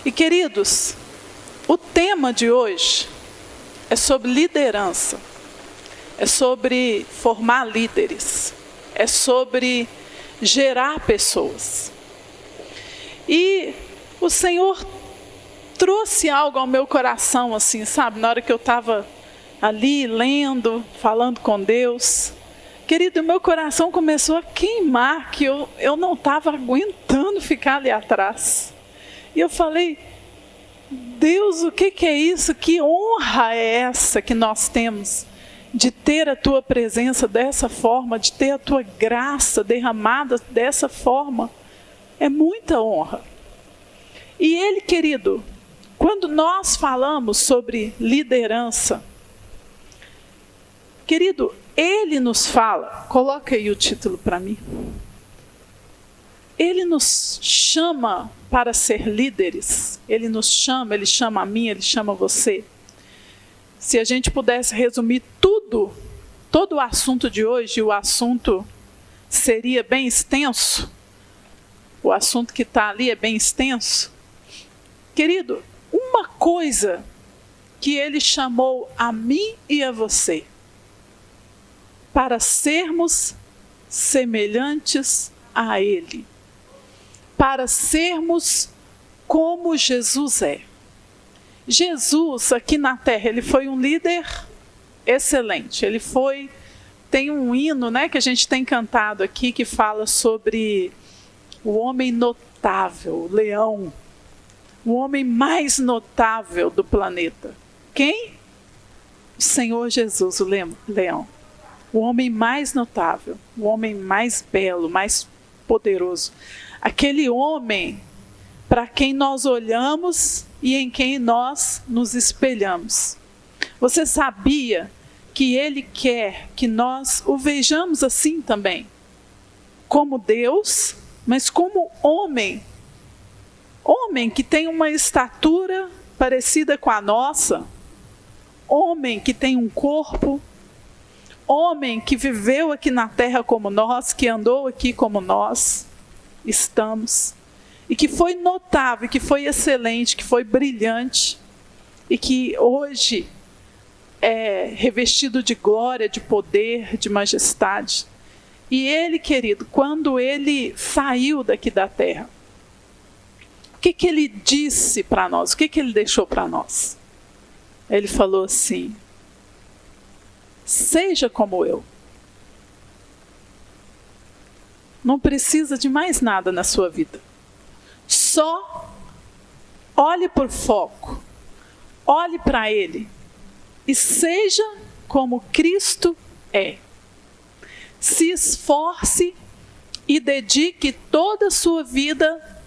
E queridos, o tema de hoje é sobre liderança, é sobre formar líderes, é sobre gerar pessoas. E o Senhor trouxe algo ao meu coração, assim, sabe? Na hora que eu estava ali lendo, falando com Deus. Querido, meu coração começou a queimar, que eu não estava aguentando ficar ali atrás. E eu falei, Deus, o que é isso? Que honra é essa que nós temos de ter a Tua presença dessa forma, de ter a Tua graça derramada dessa forma? É muita honra. E Ele, querido, quando nós falamos sobre liderança, querido, Ele nos fala, coloca aí o título para mim. Ele nos chama para ser líderes. Ele nos chama, Ele chama a mim, Ele chama você. Se a gente pudesse resumir todo o assunto de hoje, o assunto seria bem extenso. O assunto que está ali é bem extenso. Querido, uma coisa que Ele chamou a mim e a você, para sermos semelhantes a Ele, para sermos como Jesus é. Jesus, aqui na terra, Ele foi um líder excelente. Ele foi, tem um hino, né, que a gente tem cantado aqui, que fala sobre o homem notável, o leão, o homem mais notável do planeta. Quem? O Senhor Jesus, o leão. O homem mais notável, o homem mais belo, mais poderoso. Aquele homem para quem nós olhamos e em quem nós nos espelhamos. Você sabia que Ele quer que nós o vejamos assim também? Como Deus, mas como homem. Homem que tem uma estatura parecida com a nossa. Homem que tem um corpo. Homem que viveu aqui na terra como nós, que andou aqui como nós estamos, e que foi notável, que foi excelente, que foi brilhante, e que hoje é revestido de glória, de poder, de majestade. E Ele, querido, quando Ele saiu daqui da terra, o que Ele disse para nós? O que Ele deixou para nós? Ele falou assim: seja como eu. Não precisa de mais nada na sua vida. Só olhe por foco. Olhe para Ele. E seja como Cristo é. Se esforce e dedique toda a sua vida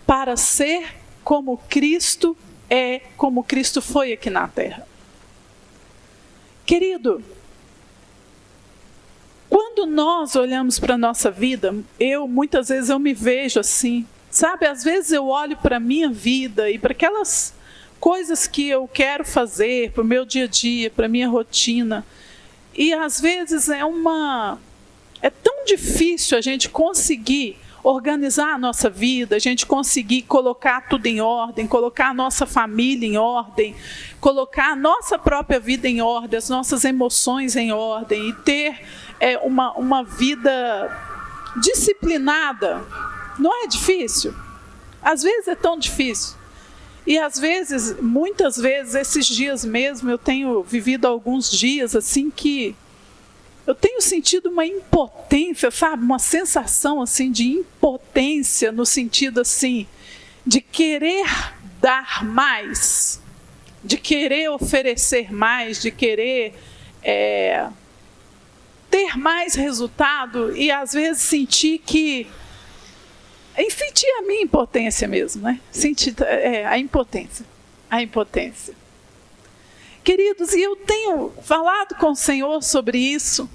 para ser como Cristo é, como Cristo foi aqui na terra. Querido, quando nós olhamos para a nossa vida, muitas vezes eu me vejo assim, sabe? Às vezes eu olho para a minha vida e para aquelas coisas que eu quero fazer, para o meu dia a dia, para a minha rotina. E às vezes é tão difícil a gente conseguir organizar a nossa vida, a gente conseguir colocar tudo em ordem, colocar a nossa família em ordem, colocar a nossa própria vida em ordem, as nossas emoções em ordem e ter uma vida disciplinada. Não é difícil? Às vezes é tão difícil. E às vezes, muitas vezes, esses dias mesmo, eu tenho vivido alguns dias assim que eu tenho sentido uma impotência, sabe? Uma sensação assim de impotência no sentido assim de querer dar mais, de querer oferecer mais, de querer ter mais resultado e às vezes sentir a minha impotência mesmo, né? Sentir a impotência. Queridos, e eu tenho falado com o Senhor sobre isso.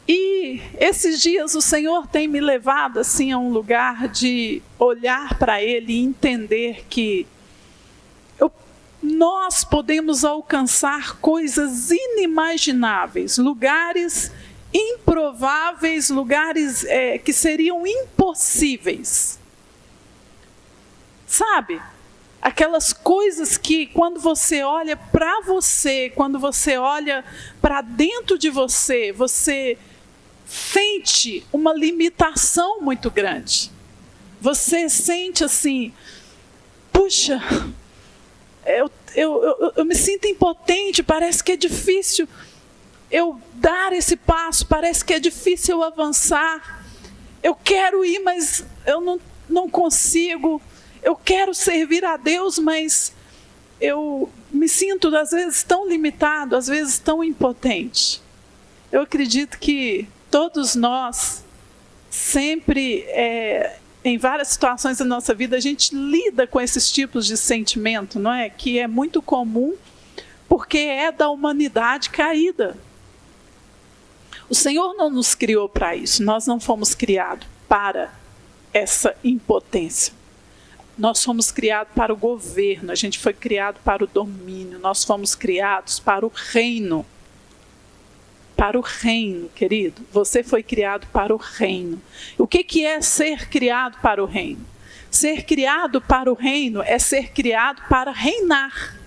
E esses dias o Senhor tem me levado assim a um lugar de olhar para Ele e entender que nós podemos alcançar coisas inimagináveis, lugares improváveis, lugares que seriam impossíveis. Sabe? Aquelas coisas que quando você olha para você, quando você olha para dentro de você, você sente uma limitação muito grande. Você sente assim, puxa, eu me sinto impotente, parece que é difícil eu dar esse passo, parece que é difícil eu avançar. Eu quero ir, mas eu não consigo. Eu quero servir a Deus, mas eu me sinto às vezes tão limitado, às vezes tão impotente. Eu acredito que todos nós, sempre, em várias situações da nossa vida, a gente lida com esses tipos de sentimento, não é? Que é muito comum, porque é da humanidade caída. O Senhor não nos criou para isso, nós não fomos criados para essa impotência. Nós fomos criados para o governo, a gente foi criado para o domínio, nós fomos criados para o reino. Para o reino, querido. Você foi criado para o reino. O que é ser criado para o reino? Ser criado para o reino é ser criado para reinar.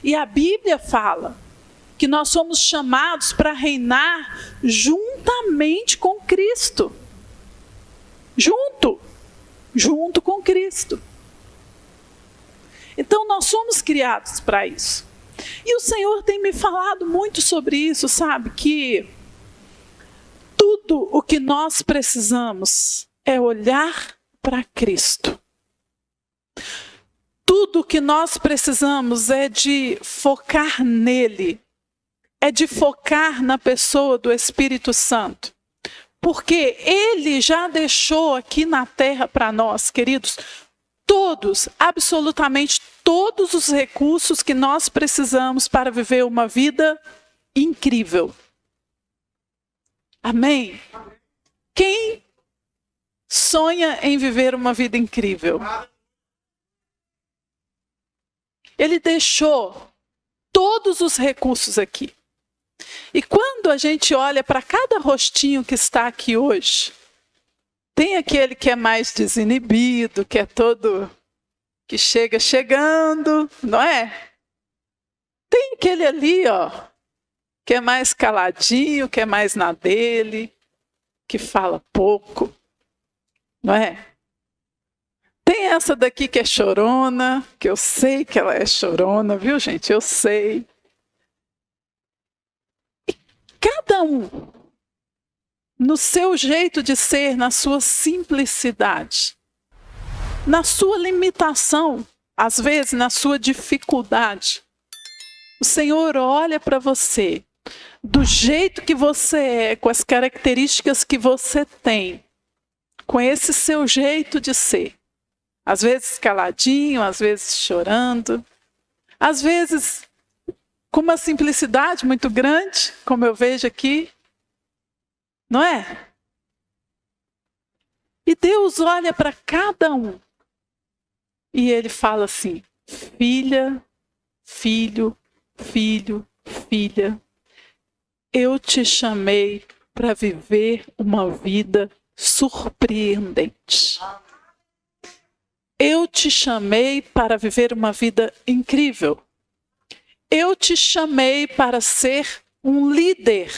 E a Bíblia fala que nós somos chamados para reinar juntamente com Cristo. Junto com Cristo. Então nós somos criados para isso. E o Senhor tem me falado muito sobre isso, sabe? Que tudo o que nós precisamos é olhar para Cristo. Tudo o que nós precisamos é de focar nele. É de focar na pessoa do Espírito Santo. Porque ele já deixou aqui na terra para nós, queridos, todos, absolutamente todos os recursos que nós precisamos para viver uma vida incrível. Amém? Quem sonha em viver uma vida incrível? Ele deixou todos os recursos aqui. E quando a gente olha para cada rostinho que está aqui hoje, tem aquele que é mais desinibido, que é todo, que chega chegando, não é? Tem aquele ali, ó, que é mais caladinho, que é mais na dele, que fala pouco, não é? Tem essa daqui que é chorona, que eu sei que ela é chorona, viu, gente? Eu sei. E cada um, no seu jeito de ser, na sua simplicidade, na sua limitação, às vezes na sua dificuldade, o Senhor olha para você, do jeito que você é, com as características que você tem, com esse seu jeito de ser. Às vezes caladinho, às vezes chorando, às vezes com uma simplicidade muito grande, como eu vejo aqui. Não é? E Deus olha para cada um e Ele fala assim: filha, filho, filho, filha, eu te chamei para viver uma vida surpreendente. Eu te chamei para viver uma vida incrível. Eu te chamei para ser um líder.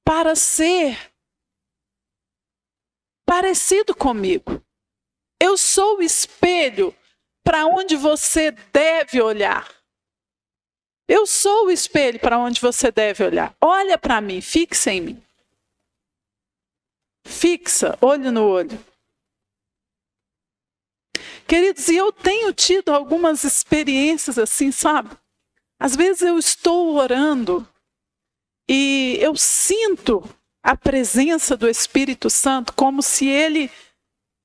Para ser parecido comigo. Eu sou o espelho para onde você deve olhar. Eu sou o espelho para onde você deve olhar. Olha para mim, fixa em mim. Fixa, olho no olho. Queridos, e eu tenho tido algumas experiências assim, sabe? Às vezes eu estou orando e eu sinto a presença do Espírito Santo como se ele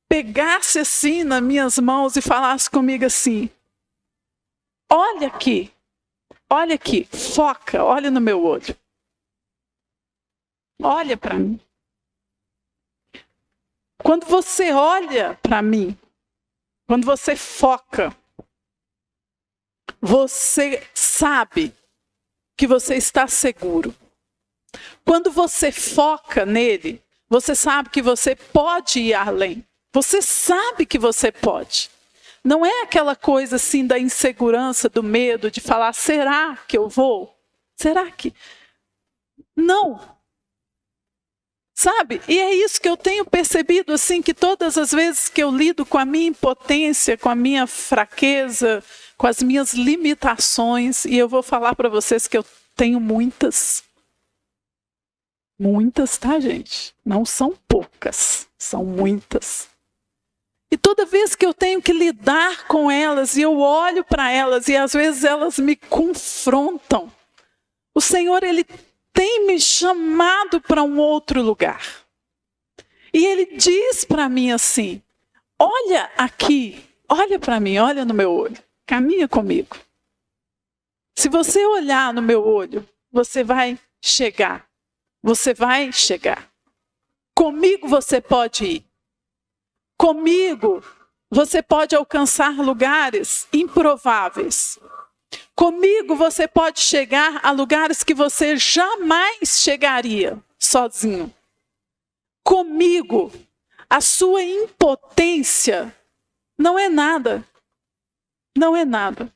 pegasse assim nas minhas mãos e falasse comigo assim: olha aqui, foca, olha no meu olho. Olha para mim. Quando você olha para mim, quando você foca, você sabe que você está seguro. Quando você foca nele, você sabe que você pode ir além. Você sabe que você pode. Não é aquela coisa assim da insegurança, do medo, de falar, será que eu vou? Será que... Não. Sabe? E é isso que eu tenho percebido, assim, que todas as vezes que eu lido com a minha impotência, com a minha fraqueza, com as minhas limitações, e eu vou falar para vocês que eu tenho muitas. Muitas, tá, gente? Não são poucas, são muitas. E toda vez que eu tenho que lidar com elas, e eu olho para elas, e às vezes elas me confrontam, o Senhor, Ele tem me chamado para um outro lugar. E Ele diz para mim assim, olha aqui, olha para mim, olha no meu olho, caminha comigo. Se você olhar no meu olho, você vai chegar. Você vai chegar. Comigo você pode ir. Comigo você pode alcançar lugares improváveis. Comigo você pode chegar a lugares que você jamais chegaria sozinho. Comigo, a sua impotência não é nada. Não é nada.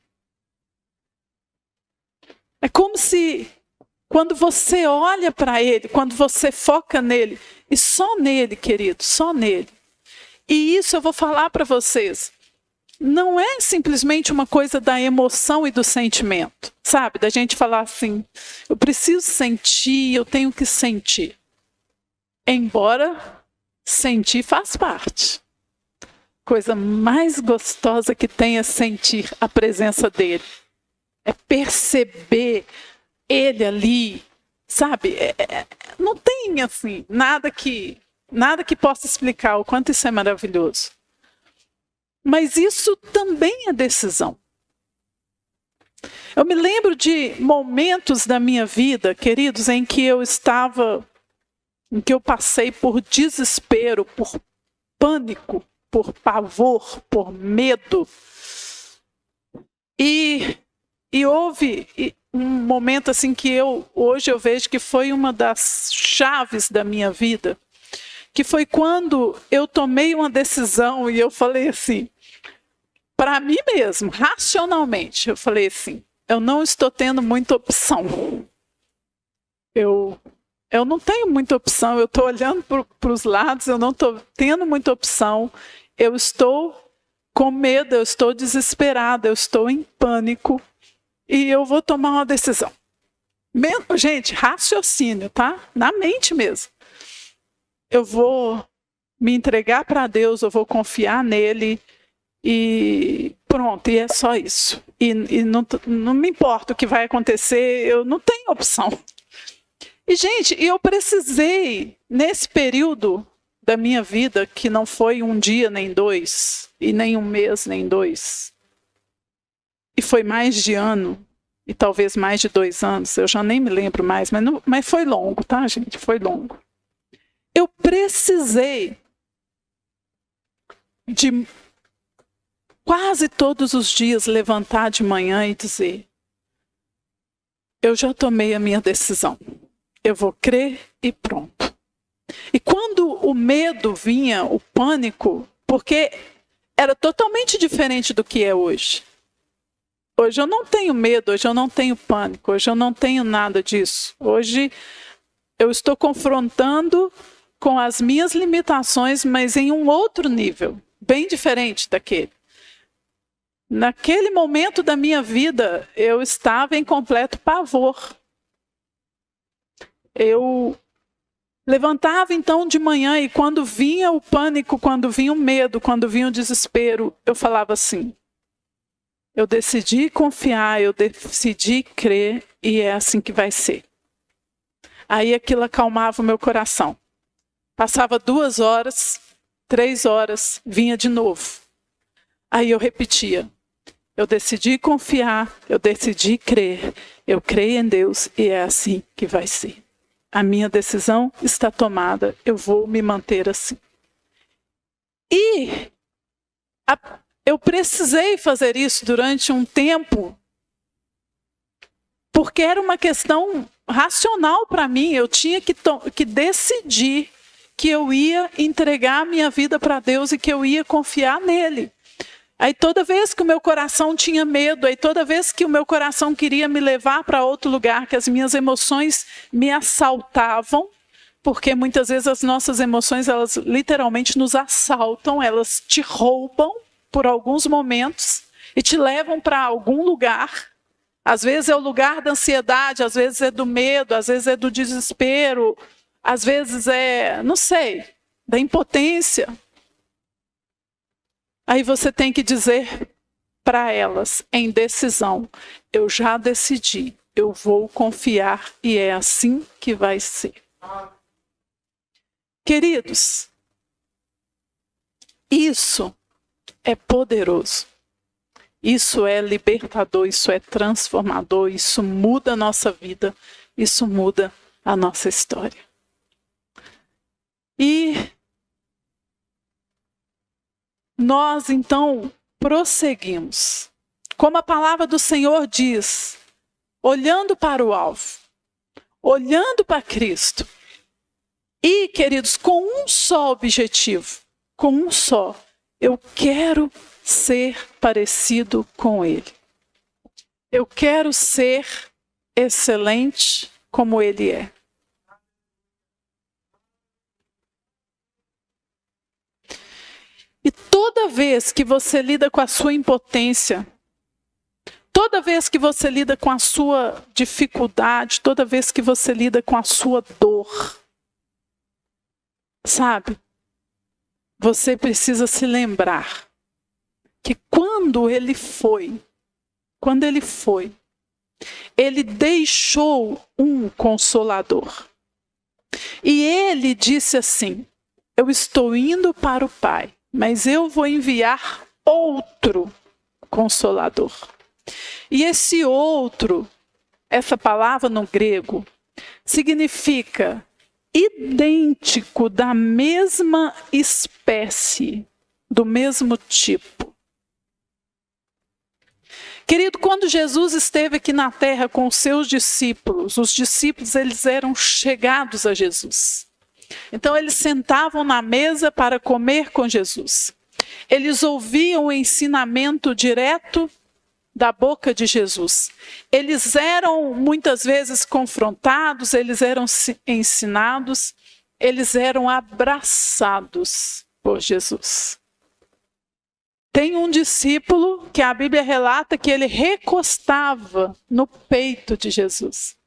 É como se, quando você olha para Ele, quando você foca nele, e só nele, querido, só nele. E isso eu vou falar para vocês. Não é simplesmente uma coisa da emoção e do sentimento, sabe? Da gente falar assim, eu preciso sentir, eu tenho que sentir. Embora sentir faz parte. Coisa mais gostosa que tem é sentir a presença dele. É perceber ele ali, sabe? Não tem assim, nada que possa explicar o quanto isso é maravilhoso. Mas isso também é decisão. Eu me lembro de momentos da minha vida, queridos, em que eu passei por desespero, por pânico, por pavor, por medo. E houve um momento assim que hoje eu vejo que foi uma das chaves da minha vida, que foi quando eu tomei uma decisão e eu falei assim, para mim mesmo, racionalmente, eu falei assim, eu não estou tendo muita opção. Eu não tenho muita opção, eu estou olhando para os lados, eu não estou tendo muita opção, eu estou com medo, eu estou desesperada, eu estou em pânico e eu vou tomar uma decisão. Gente, raciocínio, tá? Na mente mesmo. Eu vou me entregar para Deus, eu vou confiar nele e pronto, e é só isso. E não me importa o que vai acontecer, eu não tenho opção. E, gente, eu precisei, nesse período da minha vida, que não foi um dia nem dois, e nem um mês nem dois, e foi mais de ano, e talvez mais de 2 anos, eu já nem me lembro mais, mas foi longo, tá, gente? Foi longo. Eu precisei de quase todos os dias levantar de manhã e dizer, eu já tomei a minha decisão, eu vou crer e pronto. E quando o medo vinha, o pânico, porque era totalmente diferente do que é hoje. Hoje eu não tenho medo, hoje eu não tenho pânico, hoje eu não tenho nada disso. Hoje eu estou confrontando com as minhas limitações, mas em um outro nível, bem diferente daquele. Naquele momento da minha vida, eu estava em completo pavor. Eu levantava então de manhã e quando vinha o pânico, quando vinha o medo, quando vinha o desespero, eu falava assim, eu decidi confiar, eu decidi crer e é assim que vai ser. Aí aquilo acalmava o meu coração. Passava 2 horas, 3 horas, vinha de novo. Aí eu repetia, eu decidi confiar, eu decidi crer, eu creio em Deus e é assim que vai ser. A minha decisão está tomada, eu vou me manter assim. E eu precisei fazer isso durante um tempo, porque era uma questão racional para mim, eu tinha que decidir que eu ia entregar a minha vida para Deus e que eu ia confiar nele. Aí toda vez que o meu coração tinha medo, aí toda vez que o meu coração queria me levar para outro lugar, que as minhas emoções me assaltavam, porque muitas vezes as nossas emoções, elas literalmente nos assaltam, elas te roubam por alguns momentos e te levam para algum lugar. Às vezes é o lugar da ansiedade, às vezes é do medo, às vezes é do desespero, às vezes é, não sei, da impotência. Aí você tem que dizer para elas, em decisão, eu já decidi, eu vou confiar e é assim que vai ser. Queridos, isso é poderoso. Isso é libertador, isso é transformador, isso muda a nossa vida, isso muda a nossa história. E nós, então, prosseguimos. Como a palavra do Senhor diz, olhando para o alvo, olhando para Cristo. E, queridos, com um só objetivo, com um só, eu quero ser parecido com Ele. Eu quero ser excelente como Ele é. E toda vez que você lida com a sua impotência, toda vez que você lida com a sua dificuldade, toda vez que você lida com a sua dor, sabe? Você precisa se lembrar que quando ele foi, ele deixou um consolador. E ele disse assim, eu estou indo para o Pai, mas eu vou enviar outro consolador. E esse outro, essa palavra no grego, significa idêntico, da mesma espécie, do mesmo tipo. Querido, quando Jesus esteve aqui na terra com os seus discípulos, os discípulos eles eram chegados a Jesus. Então eles sentavam na mesa para comer com Jesus. Eles ouviam o ensinamento direto da boca de Jesus. Eles eram muitas vezes confrontados, eles eram ensinados, eles eram abraçados por Jesus. Tem um discípulo que a Bíblia relata que ele recostava no peito de Jesus.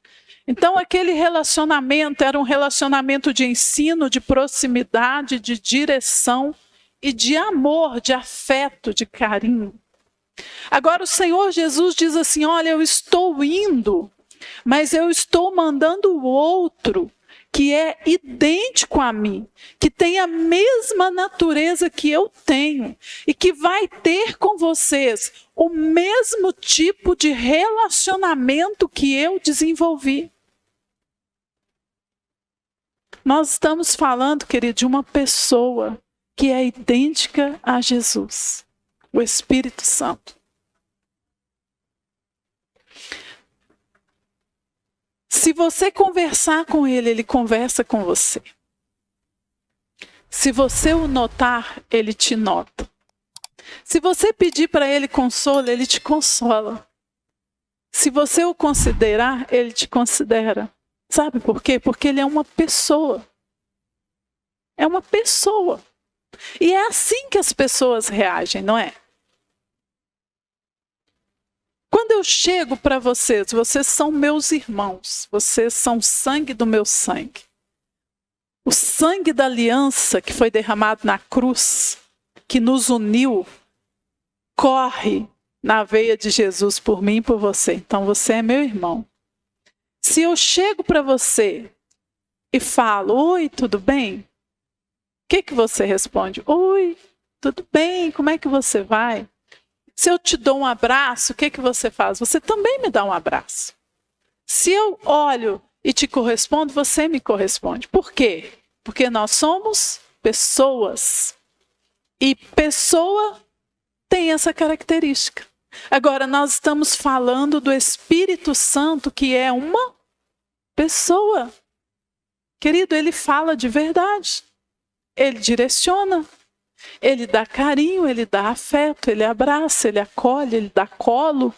Então aquele relacionamento era um relacionamento de ensino, de proximidade, de direção e de amor, de afeto, de carinho. Agora o Senhor Jesus diz assim, olha, eu estou indo, mas eu estou mandando o outro que é idêntico a mim, que tem a mesma natureza que eu tenho e que vai ter com vocês o mesmo tipo de relacionamento que eu desenvolvi. Nós estamos falando, querido, de uma pessoa que é idêntica a Jesus, o Espírito Santo. Se você conversar com ele, ele conversa com você. Se você o notar, ele te nota. Se você pedir para ele consolo, ele te consola. Se você o considerar, ele te considera. Sabe por quê? Porque ele é uma pessoa. É uma pessoa. E é assim que as pessoas reagem, não é? Quando eu chego para vocês, vocês são meus irmãos, vocês são sangue do meu sangue. O sangue da aliança que foi derramado na cruz, que nos uniu, corre na veia de Jesus por mim e por você. Então você é meu irmão. Se eu chego para você e falo, oi, tudo bem? O que você responde? Oi, tudo bem, como é que você vai? Se eu te dou um abraço, o que você faz? Você também me dá um abraço. Se eu olho e te correspondo, você me corresponde. Por quê? Porque nós somos pessoas. E pessoa tem essa característica. Agora, nós estamos falando do Espírito Santo, que é uma pessoa. Querido, ele fala de verdade. Ele direciona. Ele dá carinho, ele dá afeto, ele abraça, ele acolhe, ele dá colo.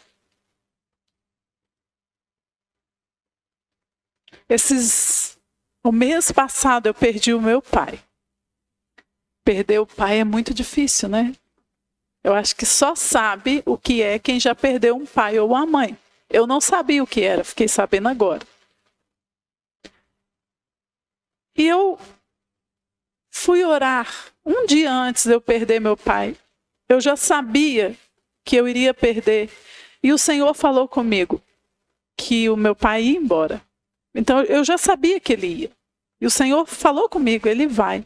O mês passado eu perdi o meu pai. Perder o pai é muito difícil, né? Eu acho que só sabe o que é quem já perdeu um pai ou uma mãe. Eu não sabia o que era, fiquei sabendo agora. E eu fui orar um dia antes de eu perder meu pai. Eu já sabia que eu iria perder. E o Senhor falou comigo que o meu pai ia embora. Então eu já sabia que ele ia. E o Senhor falou comigo, ele vai.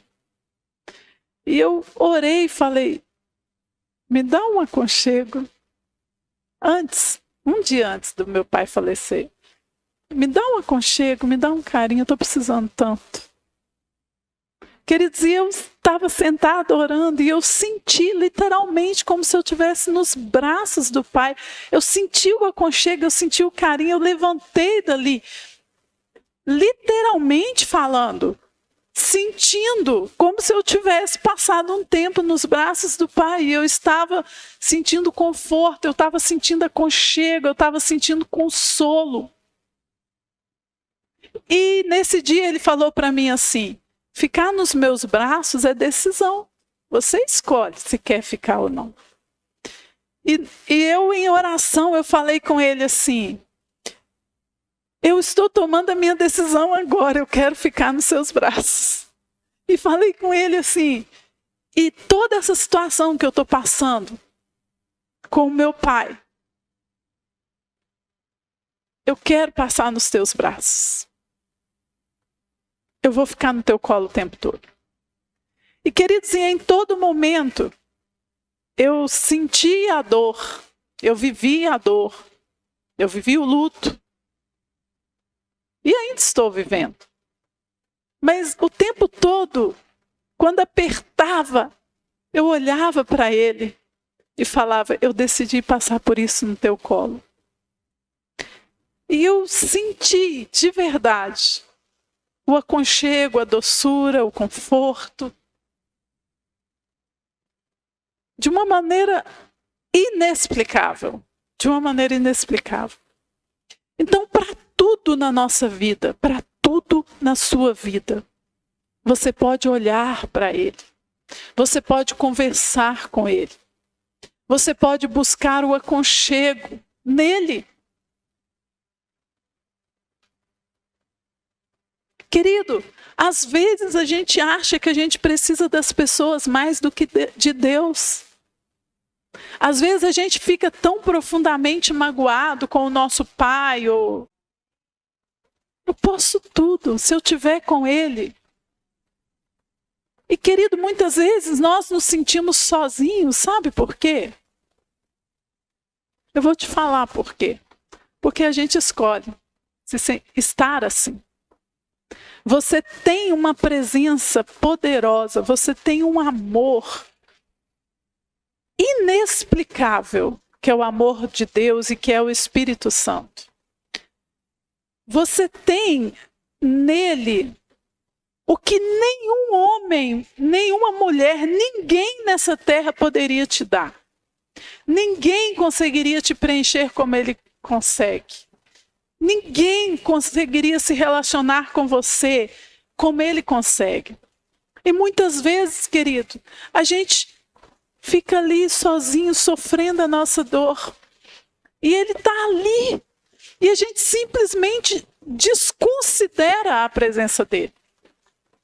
E eu orei e falei, me dá um aconchego. Um dia antes do meu pai falecer. Me dá um aconchego, me dá um carinho, eu estou precisando tanto. Queridos, e eu estava sentada orando e eu senti literalmente como se eu estivesse nos braços do Pai. Eu senti o aconchego, eu senti o carinho, eu levantei dali, literalmente falando, sentindo como se eu tivesse passado um tempo nos braços do Pai. E eu estava sentindo conforto, eu estava sentindo aconchego, eu estava sentindo consolo. E nesse dia ele falou para mim assim, ficar nos meus braços é decisão. Você escolhe se quer ficar ou não. E eu, em oração, eu falei com ele assim, eu estou tomando a minha decisão agora, eu quero ficar nos seus braços. E falei com ele assim, e toda essa situação que eu estou passando com o meu pai, eu quero passar nos teus braços. Eu vou ficar no teu colo o tempo todo. E queridos, em todo momento, eu senti a dor, eu vivi a dor, eu vivi o luto. E ainda estou vivendo. Mas o tempo todo, quando apertava, eu olhava para ele e falava, eu decidi passar por isso no teu colo. E eu senti, de verdade, o aconchego, a doçura, o conforto, de uma maneira inexplicável. De uma maneira inexplicável. Então, para tudo na nossa vida, para tudo na sua vida, você pode olhar para ele. Você pode conversar com ele. Você pode buscar o aconchego nele. Querido, às vezes a gente acha que a gente precisa das pessoas mais do que de Deus. Às vezes a gente fica tão profundamente magoado com o nosso pai, ou eu posso tudo se eu estiver com ele. E querido, muitas vezes nós nos sentimos sozinhos, sabe por quê? Eu vou te falar por quê. Porque a gente escolhe estar assim. Você tem uma presença poderosa, você tem um amor inexplicável, que é o amor de Deus e que é o Espírito Santo. Você tem nele o que nenhum homem, nenhuma mulher, ninguém nessa terra poderia te dar. Ninguém conseguiria te preencher como ele consegue. Ninguém conseguiria se relacionar com você como ele consegue. E muitas vezes, querido, a gente fica ali sozinho, sofrendo a nossa dor. E ele está ali. E a gente simplesmente desconsidera a presença dele.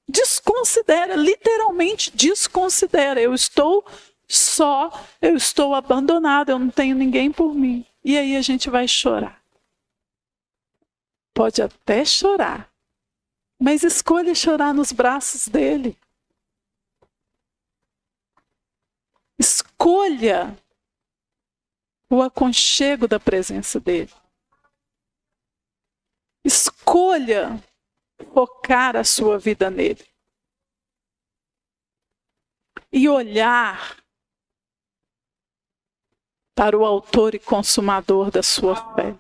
Desconsidera, literalmente desconsidera. Eu estou só, eu estou abandonado, eu não tenho ninguém por mim. E aí a gente vai chorar. Pode até chorar, mas escolha chorar nos braços dele. Escolha o aconchego da presença dele. Escolha focar a sua vida nele. E olhar para o autor e consumador da sua fé.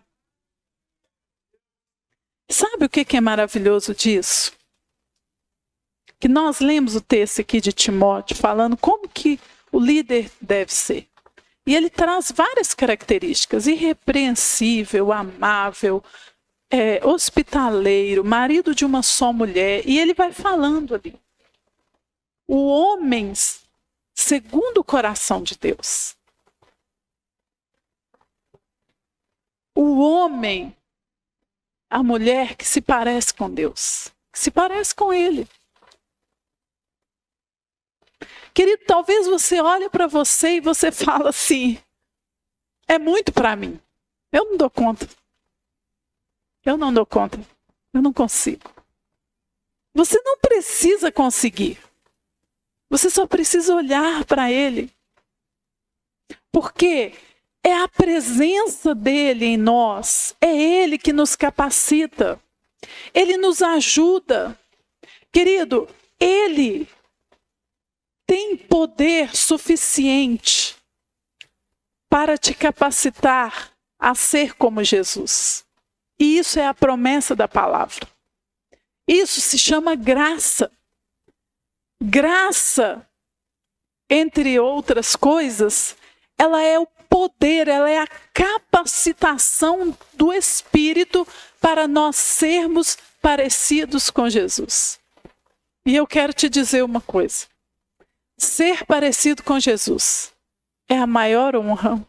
Sabe o que é maravilhoso disso? que nós lemos o texto aqui de Timóteo falando como que o líder deve ser. E ele traz várias características: irrepreensível, amável, hospitaleiro, marido de uma só mulher. E ele vai falando ali. O homem segundo o coração de Deus. O homem, a mulher que se parece com Deus, que se parece com Ele. Querido, talvez você olhe para você e você fala assim: é muito para mim. Eu não dou conta. Eu não dou conta. Eu não consigo. Você não precisa conseguir. Você só precisa olhar para Ele. Porque é a presença dEle em nós. É Ele que nos capacita. Ele nos ajuda. Querido, Ele tem poder suficiente para te capacitar a ser como Jesus. E isso é a promessa da palavra. Isso se chama graça. Graça, entre outras coisas, ela é o poder, ela é a capacitação do Espírito para nós sermos parecidos com Jesus. E eu quero te dizer uma coisa. Ser parecido com Jesus é a maior honra,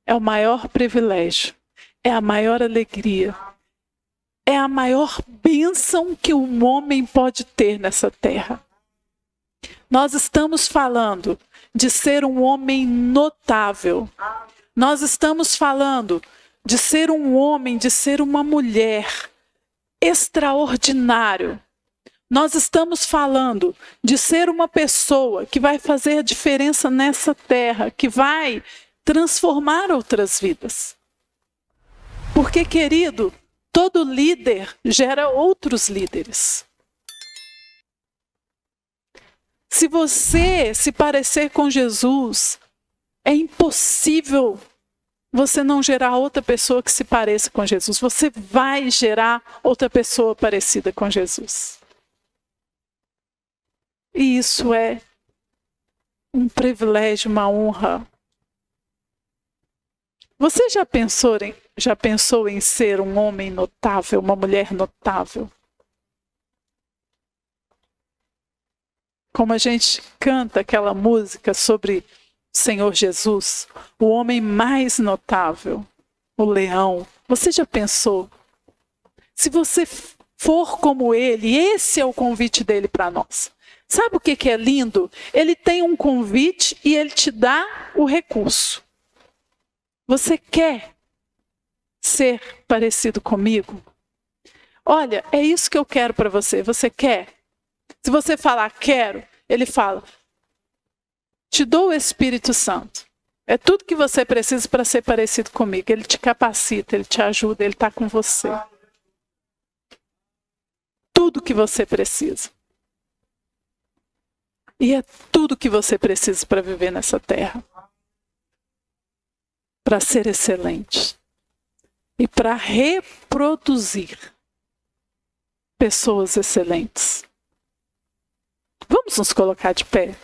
é o maior privilégio, é a maior alegria, é a maior bênção que um homem pode ter nessa terra. Nós estamos falando de ser um homem notável. Nós estamos falando de ser um homem, de ser uma mulher extraordinário. Nós estamos falando de ser uma pessoa que vai fazer a diferença nessa terra, que vai transformar outras vidas. Porque, querido, todo líder gera outros líderes. Se você se parecer com Jesus, é impossível você não gerar outra pessoa que se pareça com Jesus. Você vai gerar outra pessoa parecida com Jesus. E isso é um privilégio, uma honra. Você já pensou em ser um homem notável, uma mulher notável? Como a gente canta aquela música sobre o Senhor Jesus, o homem mais notável, o leão. Você já pensou? Se você for como ele, esse é o convite dele para nós. Sabe o que é lindo? Ele tem um convite e ele te dá o recurso. Você quer ser parecido comigo? Olha, é isso que eu quero para você. Você quer? Se você falar quero, ele fala: te dou o Espírito Santo. É tudo que você precisa para ser parecido comigo. Ele te capacita, ele te ajuda, ele está com você. Tudo que você precisa. E é tudo que você precisa para viver nessa terra. Para ser excelente. E para reproduzir pessoas excelentes. Vamos nos colocar de pé?